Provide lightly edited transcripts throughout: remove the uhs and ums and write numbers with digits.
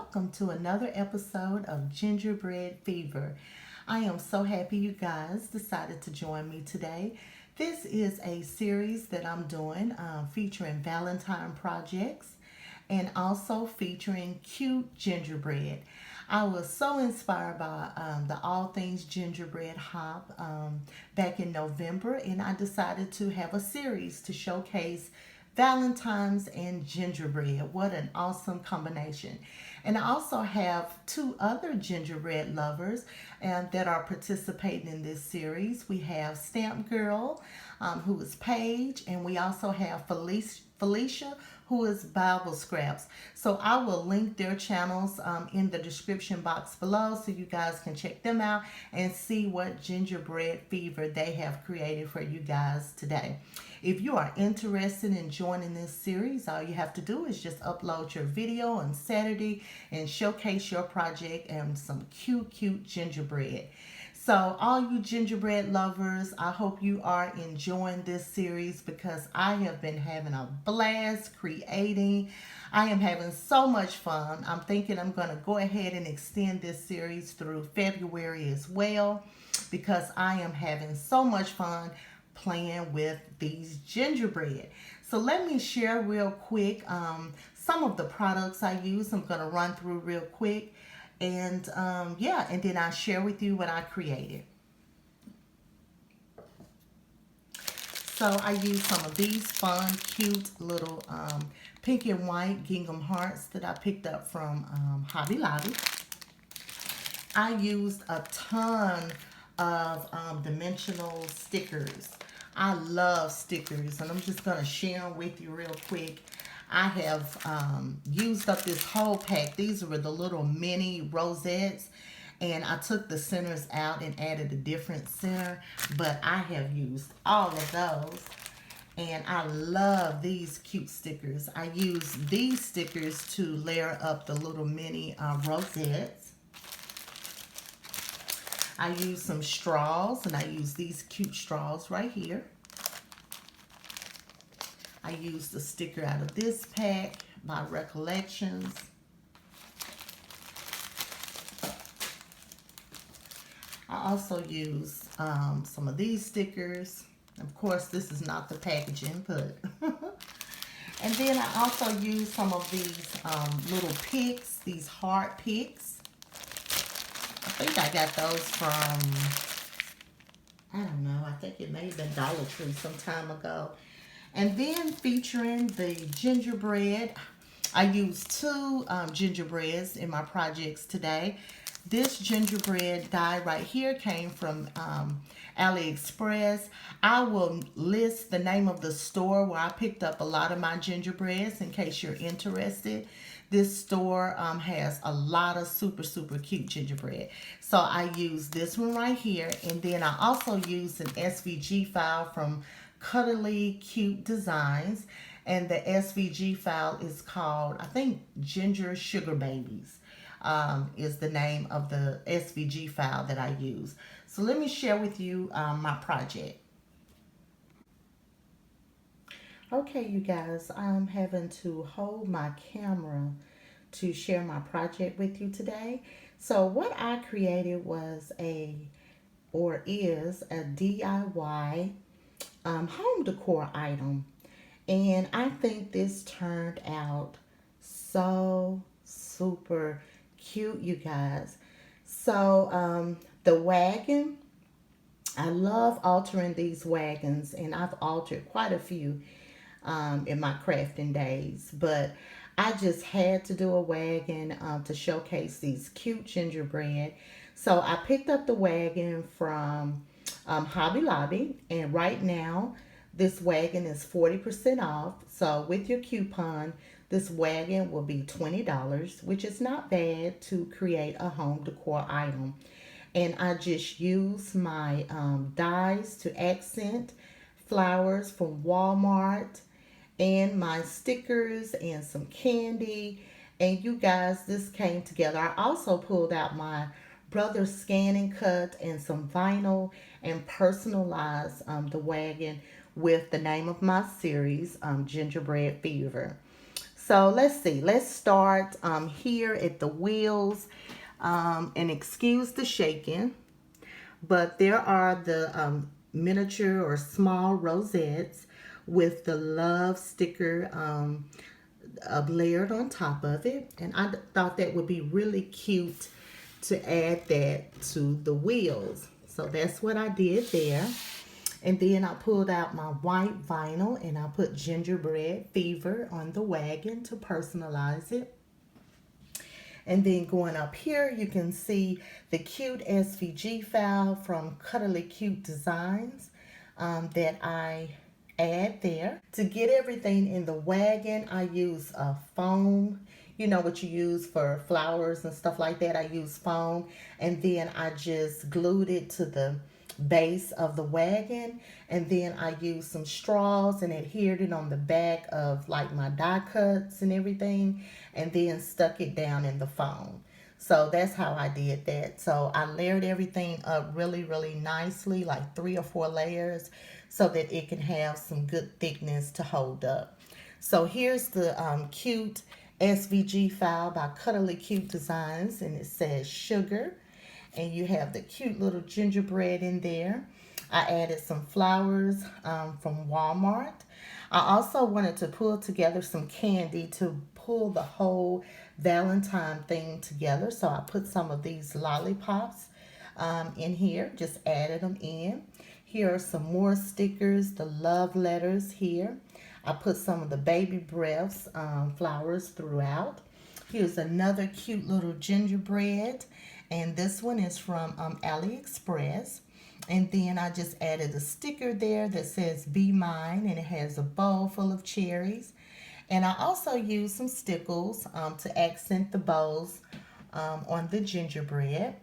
welcome to another episode of Gingerbread Fever. I am so happy you guys decided to join me today. This is a series that I'm doing featuring Valentine projects and also featuring cute gingerbread. I was so inspired by the All Things Gingerbread Hop back in November, and I decided to have a series to showcase Valentine's and gingerbread. What an awesome combination. And I also have two other gingerbread lovers that are participating in this series. We have Stamp Girl, who is Paige, and we also have Felicia, who is Bible Scraps. So I will link their channels in the description box below so you guys can check them out and see what gingerbread fever they have created for you guys today. If you are interested in joining this series, all you have to do is just upload your video on Saturday and showcase your project and some cute gingerbread. So all you gingerbread lovers, I hope you are enjoying this series because I have been having a blast creating. I am having so much fun. I'm thinking I'm going to go ahead and extend this series through February as well because I am having so much fun playing with these gingerbread. So let me share real quick some of the products I use. I'm going to run through real quick. And and then I'll share with you what I created. So I used some of these fun, cute little pink and white gingham hearts that I picked up from Hobby Lobby. I used a ton of dimensional stickers. I love stickers, and I'm just going to share them with you real quick. I have used up this whole pack. These were the little mini rosettes, and I took the centers out and added a different center, but I have used all of those, and I love these cute stickers. I use these stickers to layer up the little mini rosettes. I use some straws, and I use these cute straws right here. I used a sticker out of this pack by Recollections. I also used some of these stickers. Of course, this is not the packaging, but and then I also used some of these little picks, these heart picks. I think I got those from, I don't know, I think it may have been Dollar Tree some time ago. And then featuring the gingerbread, I used two gingerbreads in my projects today. This gingerbread die right here came from AliExpress. I will list the name of the store where I picked up a lot of my gingerbreads in case you're interested. This store has a lot of super cute gingerbread. So I used this one right here, and then I also used an SVG file from Cuddly Cute Designs, and the SVG file is called, I think, Ginger Sugar Babies is the name of the SVG file that I use. So let me share with you my project. Okay, you guys, I'm having to hold my camera to share my project with you today. So what I created was is a DIY home decor item, and I think this turned out so super cute, you guys. So the wagon, I love altering these wagons, and I've altered quite a few in my crafting days, but I just had to do a wagon to showcase these cute gingerbread. So I picked up the wagon from Hobby Lobby, and right now this wagon is 40% off. So with your coupon, this wagon will be $20, which is not bad to create a home decor item. And I just use my dies to accent flowers from Walmart, and my stickers and some candy. And you guys, this came together. I also pulled out my brother's scan and cut and some vinyl and personalized the wagon with the name of my series, Gingerbread Fever. So let's see. Let's start here at the wheels. And excuse the shaking, but there are the miniature or small rosettes with the love sticker layered on top of it. And I thought that would be really cute to add that to the wheels. So that's what I did there. And then I pulled out my white vinyl and I put Gingerbread Fever on the wagon to personalize it. And then going up here, you can see the cute SVG file from Cuddly Cute Designs that I add there. To get everything in the wagon, I use a foam. You know what you use for flowers and stuff like that. I use foam. And then I just glued it to the base of the wagon, and then I used some straws and adhered it on the back of like my die cuts and everything, and then stuck it down in the foam. So that's how I did that. So I layered everything up really, really nicely, like 3 or 4 layers, so that it can have some good thickness to hold up. So here's the cute SVG file by Cuddly Cute Designs, and it says sugar. And you have the cute little gingerbread in there. I added some flowers from Walmart. I also wanted to pull together some candy to pull the whole Valentine thing together. So I put some of these lollipops in here, just added them in. Here are some more stickers, the love letters here. I put some of the baby breaths flowers throughout. Here's another cute little gingerbread. And this one is from AliExpress. And then I just added a sticker there that says Be Mine, and it has a bowl full of cherries. And I also used some stickles to accent the bows on the gingerbread.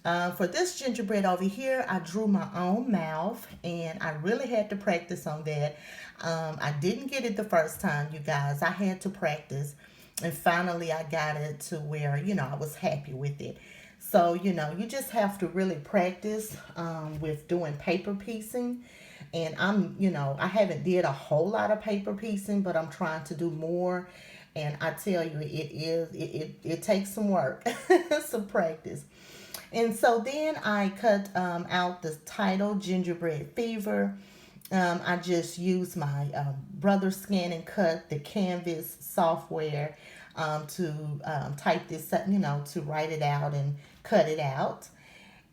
For this gingerbread over here, I drew my own mouth, and I really had to practice on that. I didn't get it the first time, you guys. I had to practice, and finally I got it to where, you know, I was happy with it. So, you know, you just have to really practice with doing paper piecing. And you know, I haven't did a whole lot of paper piecing, but I'm trying to do more. And I tell you, it takes some work, some practice. And so then I cut out the title, Gingerbread Fever. I just used my brother scan and cut the Canvas software to type this, you know, to write it out and cut it out.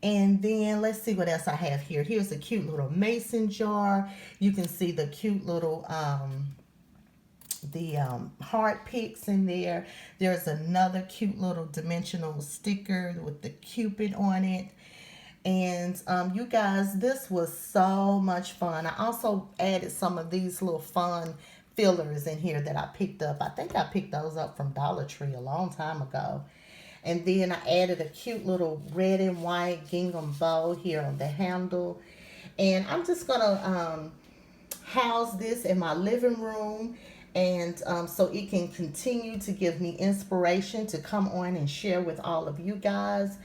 And then let's see what else I have here. Here's a cute little mason jar. You can see the cute little heart picks in there. There's another cute little dimensional sticker with the Cupid on it. And you guys, this was so much fun. I also added some of these little fun fillers in here that I picked up. I think I picked those up from Dollar Tree a long time ago. And then I added a cute little red and white gingham bow here on the handle. And I'm just going to house this in my living room. And so it can continue to give me inspiration to come on and share with all of you guys.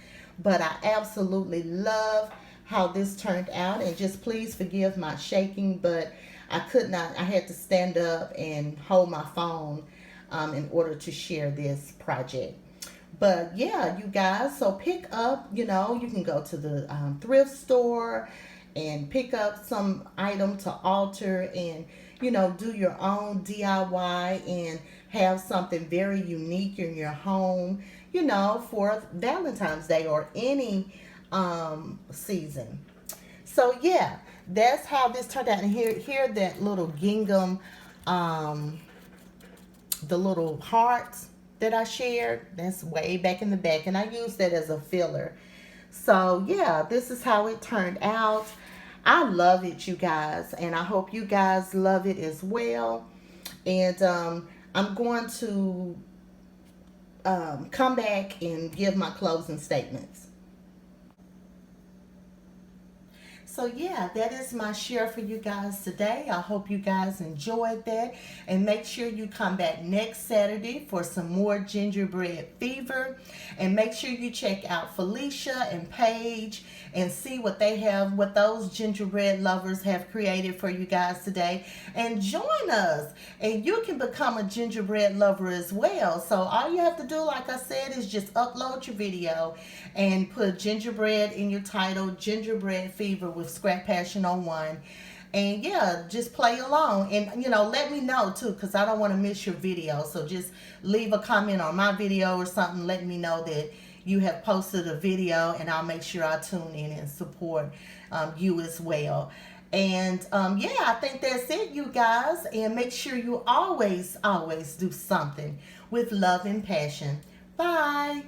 But I absolutely love how this turned out. And just please forgive my shaking, but I could not, I had to stand up and hold my phone in order to share this project. But yeah, you guys, so pick up, you know, you can go to the thrift store and pick up some item to alter and, you know, do your own DIY and have something very unique in your home, you know, for Valentine's Day or any season. So yeah, that's how this turned out. And here that little gingham, the little hearts that I shared, that's way back in the back, and I used that as a filler. So yeah, this is how it turned out. I love it, you guys, and I hope you guys love it as well. And I'm going to come back and give my closing statements. So yeah, that is my share for you guys today. I hope you guys enjoyed that. And make sure you come back next Saturday for some more gingerbread fever. And make sure you check out Felicia and Paige and see what they have, what those gingerbread lovers have created for you guys today. And join us. And you can become a gingerbread lover as well. So all you have to do, like I said, is just upload your video and put gingerbread in your title, Gingerbread Fever with Scrap Passion on one. And yeah, just play along. And let me know too, because I don't want to miss your video. So just leave a comment on my video or something. Let me know that you have posted a video, and I'll make sure I tune in and support you as well. And yeah, I think that's it, you guys. And make sure you always, always do something with love and passion. Bye.